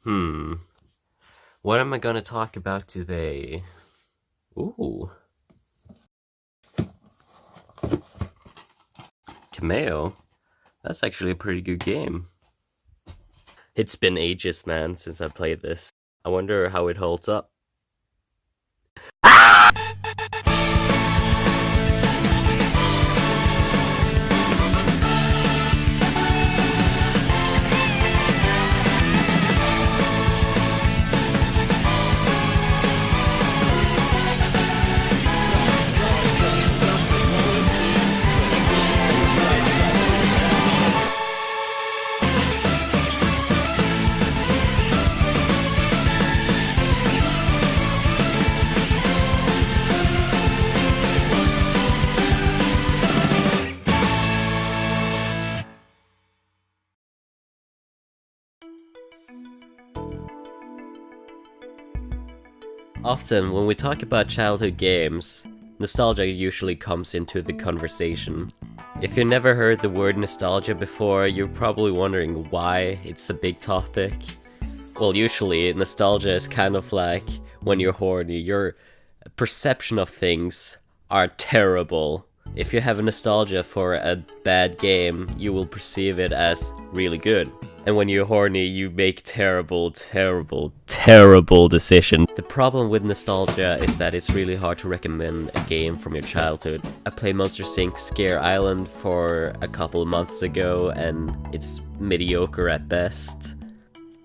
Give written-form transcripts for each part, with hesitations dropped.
Hmm. What am I gonna talk about today? Ooh, Cameo. That's actually a pretty good game. It's been ages, man, since I played this. I wonder how it holds up. Often, when we talk about childhood games, nostalgia usually comes into the conversation. If you've never heard the word nostalgia before, you're probably wondering why it's a big topic. Well, usually, nostalgia is kind of like when you're horny, your perception of things are terrible. If you have a nostalgia for a bad game, you will perceive it as really good. And when you're horny, you make terrible decisions. The problem with nostalgia is that it's really hard to recommend a game from your childhood. I played Monster Inc. Scare Island for a couple of months ago, and it's mediocre at best.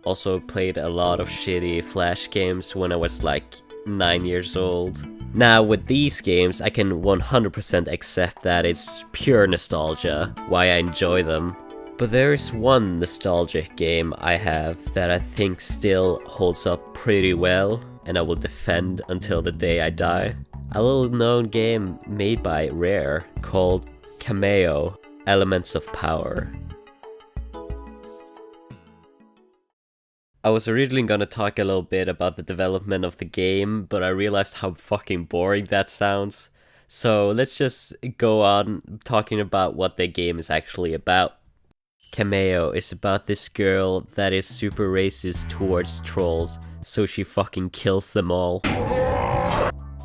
Also played a lot of shitty Flash games when I was like 9 years old. Now with these games, I can 100% accept that it's pure nostalgia, why I enjoy them. But there is one nostalgic game I have that I think still holds up pretty well, and I will defend until the day I die. A little known game made by Rare called Cameo: Elements of Power. I was originally gonna talk a little bit about the development of the game, but I realized how fucking boring that sounds. So let's just go on talking about what the game is actually about. Cameo is about this girl that is super racist towards trolls, so she fucking kills them all.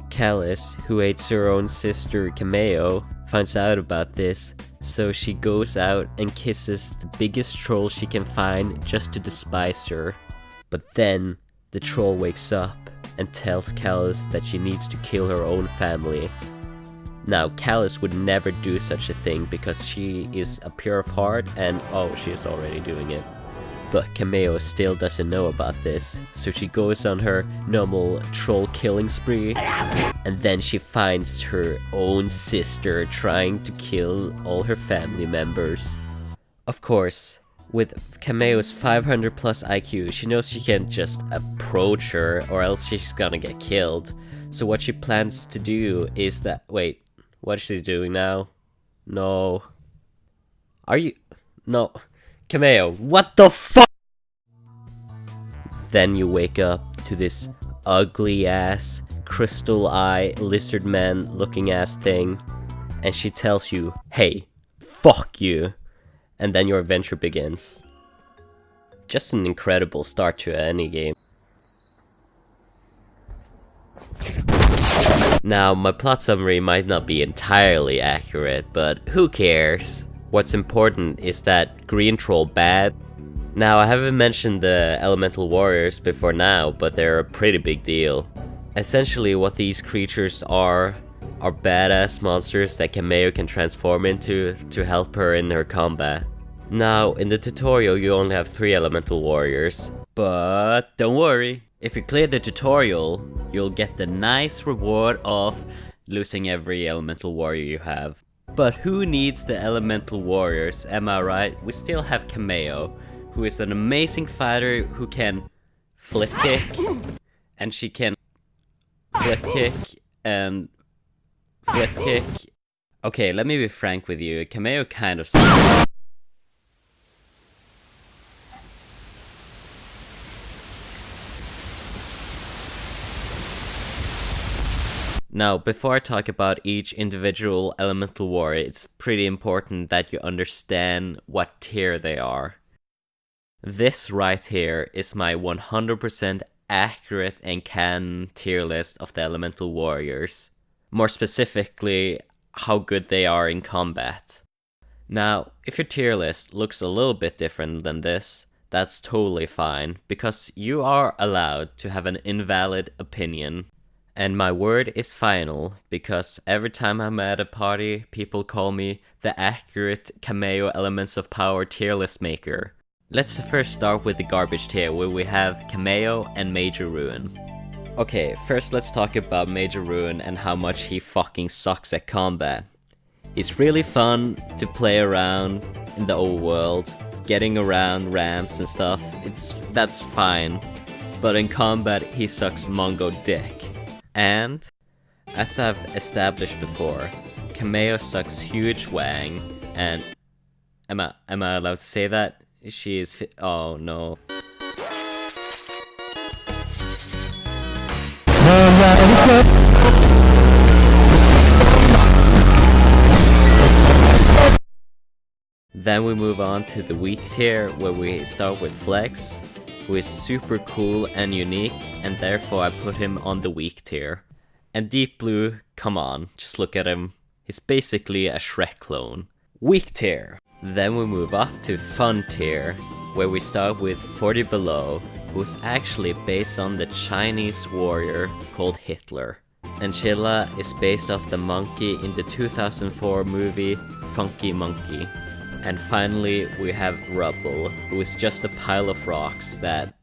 Callus, who hates her own sister Cameo, finds out about this, so she goes out and kisses the biggest troll she can find just to despise her. But then, the troll wakes up and tells Callus that she needs to kill her own family. Now, Callus would never do such a thing because she is a pure of heart and oh, she is already doing it. But Cameo still doesn't know about this, so she goes on her normal troll killing spree, and then she finds her own sister trying to kill all her family members. Of course, with Cameo's 500 plus IQ, she knows she can't just approach her or else she's gonna get killed. So what she plans to do is that- wait, what is she doing now? No. Are you- no. Cameo, what the fuck? Then you wake up to this ugly ass, crystal eye, lizard man looking ass thing, and she tells you, hey, fuck you. And then your adventure begins. Just an incredible start to any game. Now, my plot summary might not be entirely accurate, but who cares? What's important is that green troll bad. Now, I haven't mentioned the elemental warriors before now, but they're a pretty big deal. Essentially, what these creatures are badass monsters that Cameo can transform into to help her in her combat. Now, in the tutorial you only have 3 elemental warriors, but don't worry, if you clear the tutorial, you'll get the nice reward of losing every elemental warrior you have. But who needs the elemental warriors, am I right? We still have Cameo, who is an amazing fighter who can flip kick, and she can flip kick and flip kick. Okay, let me be frank with you, Cameo kind of sucks. Now, before I talk about each individual elemental warrior, it's pretty important that you understand what tier they are. This right here is my 100% accurate and canon tier list of the Elemental Warriors. More specifically, how good they are in combat. Now, if your tier list looks a little bit different than this, that's totally fine, because you are allowed to have an invalid opinion. And my word is final, because every time I'm at a party, people call me the accurate Kameo Elements of Power tier list maker. Let's first start with the garbage tier, where we have Kameo and Major Ruin. Okay, first let's talk about Major Ruin and how much he fucking sucks at combat. It's really fun to play around in the old world, getting around ramps and stuff, that's fine. But in combat, he sucks Mongo dick. And, as I've established before, Kameo sucks huge wang, and am I allowed to say that? She is oh no. Then we move on to the weak tier, where we start with Flex, who is super cool and unique, and therefore I put him on the weak tier. And Deep Blue, come on, just look at him. He's basically a Shrek clone. Weak tier. Then we move up to Fun tier, where we start with 40 Below, who's actually based on the Chinese warrior called Hitler. And Chilla is based off the monkey in the 2004 movie Funky Monkey. And finally, we have Rubble, who is just a pile of rocks that...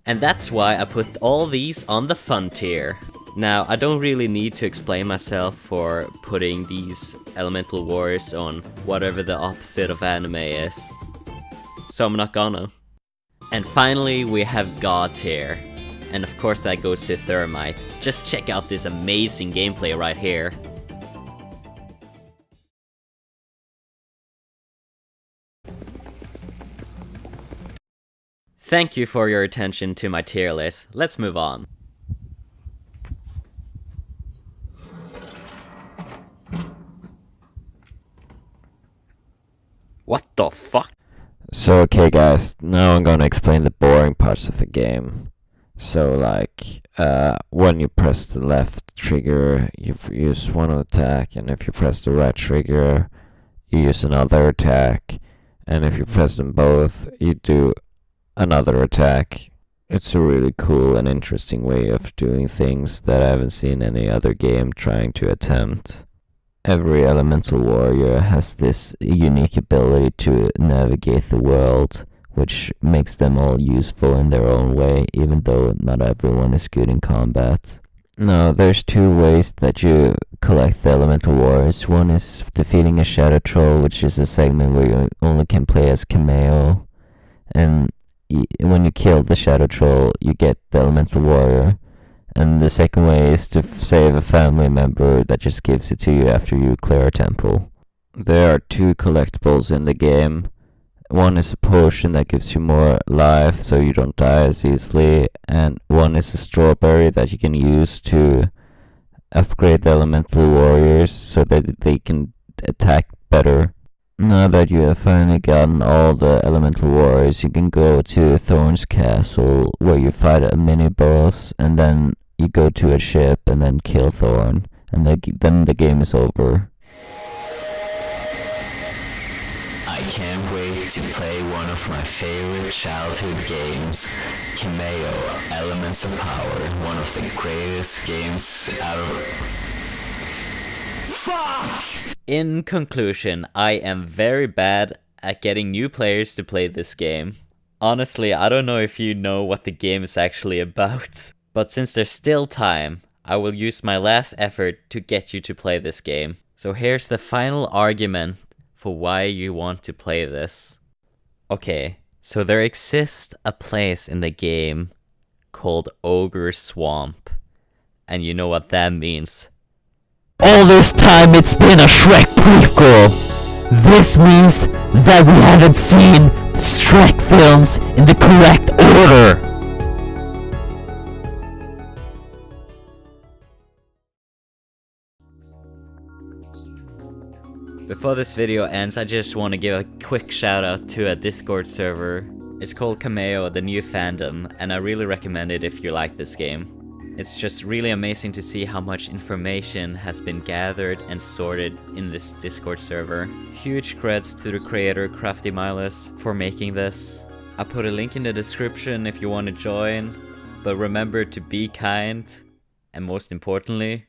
And that's why I put all these on the fun tier. Now, I don't really need to explain myself for putting these Elemental Warriors on whatever the opposite of anime is. So I'm not gonna. And finally, we have God tier. And of course that goes to Thermite. Just check out this amazing gameplay right here. Thank you for your attention to my tier list. Let's move on. What the fuck? So okay guys, now I'm gonna explain the boring parts of the game. So like, when you press the left trigger, you use one attack, and if you press the right trigger, you use another attack, and if you press them both, you do another attack. It's a really cool and interesting way of doing things that I haven't seen any other game trying to attempt. Every Elemental Warrior has this unique ability to navigate the world, which makes them all useful in their own way, even though not everyone is good in combat. Now, there's two ways that you collect the Elemental Warriors. One is defeating a Shadow Troll, which is a segment where you only can play as Kameo, and when you kill the Shadow Troll, you get the Elemental Warrior. And the second way is to save a family member that just gives it to you after you clear a temple. There are two collectibles in the game. One is a potion that gives you more life so you don't die as easily, and one is a strawberry that you can use to upgrade the Elemental Warriors so that they can attack better. Now that you have finally gotten all the Elemental Warriors, you can go to Thorn's Castle, where you fight a mini-boss, and then you go to a ship and then kill Thorn, and then the game is over. I can't wait to play one of my favorite childhood games, Kameo Elements of Power, one of the greatest games out of... Fuck! In conclusion, I am very bad at getting new players to play this game. Honestly, I don't know if you know what the game is actually about. But since there's still time, I will use my last effort to get you to play this game. So here's the final argument for why you want to play this. Okay, so there exists a place in the game called Ogre Swamp. And you know what that means. All this time it's been a Shrek prequel! This means that we haven't seen Shrek films in the correct order! Before Before this video ends, I just want to give a quick shout out to a Discord server. It's called Cameo, the new fandom, and I really recommend it if you like this game. It's just really amazing to see how much information has been gathered and sorted in this Discord server. Huge creds to the creator Crafty Miles for making this. I'll put a link in the description if you want to join, but remember to be kind, and most importantly,